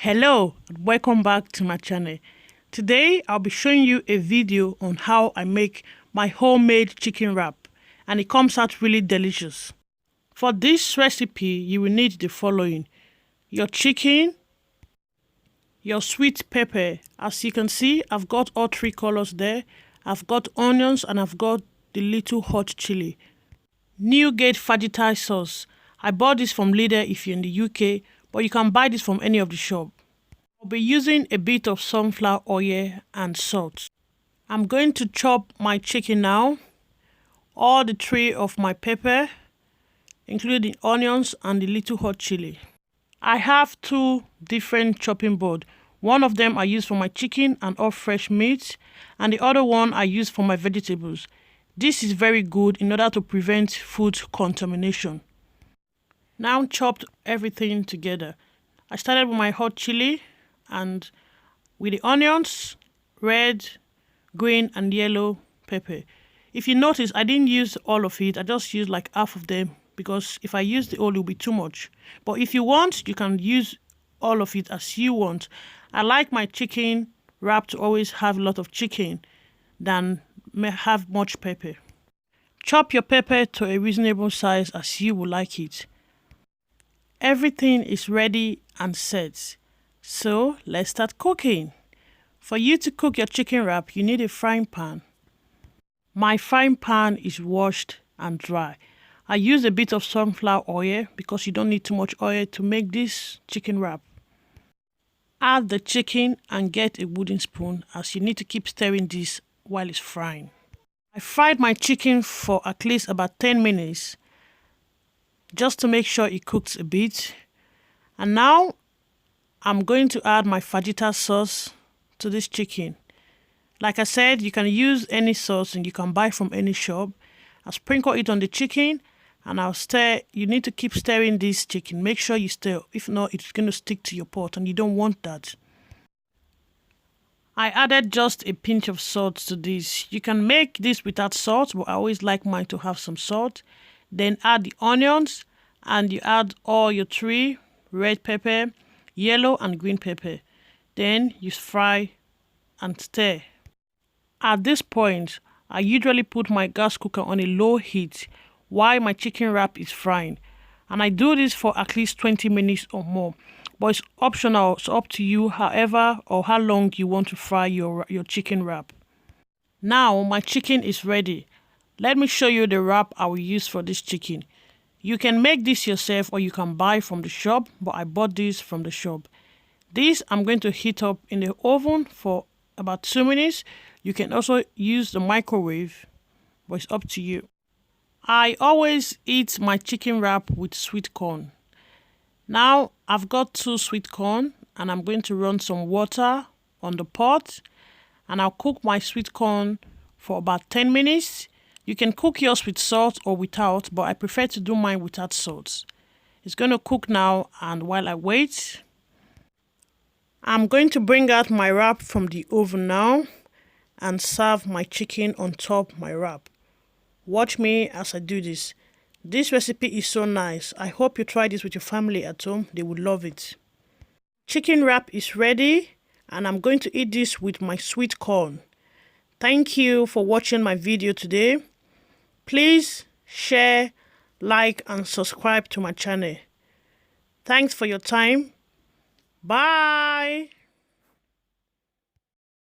Hello and welcome back to my channel. Today I'll be showing you a video on how I make my homemade chicken wrap, and it comes out really delicious. For this recipe you will need the following: your chicken, your sweet pepper. As you can see, I've got all three colors there. I've got onions and I've got the little hot chili. Newgate fajita sauce. I bought this from Lidl if you're in the UK, but you can buy this from any of the shop. I'll be using a bit of sunflower oil and salt. I'm going to chop my chicken now, all the three of my pepper, including onions and the little hot chili. I have two different chopping boards. One of them I use for my chicken and all fresh meat, and the other one I use for my vegetables. This is very good in order to prevent food contamination. Now chopped everything together. I started with my hot chili and with the onions, red, green and yellow pepper. If you notice, I didn't use all of it. I just used like half of them because if I use the whole, it will be too much. But if you want, you can use all of it as you want. I like my chicken wrap to always have a lot of chicken than have much pepper. Chop your pepper to a reasonable size as you would like it. Everything is ready and set. So let's start cooking. For you to cook your chicken wrap, you need a frying pan. My frying pan is washed and dry. I use a bit of sunflower oil because you don't need too much oil to make this chicken wrap. Add the chicken and get a wooden spoon, as you need to keep stirring this while it's frying. I fried my chicken for at least about 10 minutes just to make sure it cooks a bit. And now I'm going to add my fajita sauce to this chicken. Like I said, you can use any sauce and you can buy from any shop. I'll sprinkle it on the chicken and I'll stir. You need to keep stirring this chicken. Make sure you stir. If not, it's going to stick to your pot and you don't want that. I added just a pinch of salt to this. You can make this without salt, but I always like mine to have some salt. Then add the onions and you add all your three: red pepper, yellow and green pepper. Then you fry and stir. At this point, I usually put my gas cooker on a low heat while my chicken wrap is frying. And I do this for at least 20 minutes or more. But it's optional, it's up to you, however or how long you want to fry your chicken wrap. Now my chicken is ready. Let me show you the wrap I will use for this chicken. You can make this yourself or you can buy from the shop, but I bought this from the shop. This I'm going to heat up in the oven for about 2 minutes. You can also use the microwave, but it's up to you. I always eat my chicken wrap with sweet corn. Now I've got 2 sweet corn and I'm going to run some water on the pot and I'll cook my sweet corn for about 10 minutes. You can cook yours with salt or without, but I prefer to do mine without salt. It's going to cook now, and while I wait, I'm going to bring out my wrap from the oven now and serve my chicken on top my wrap. Watch me as I do this. This recipe is so nice. I hope you try this with your family at home. They would love it. Chicken wrap is ready and I'm going to eat this with my sweet corn. Thank you for watching my video today. Please share, like and subscribe to my channel. Thanks for your time. Bye.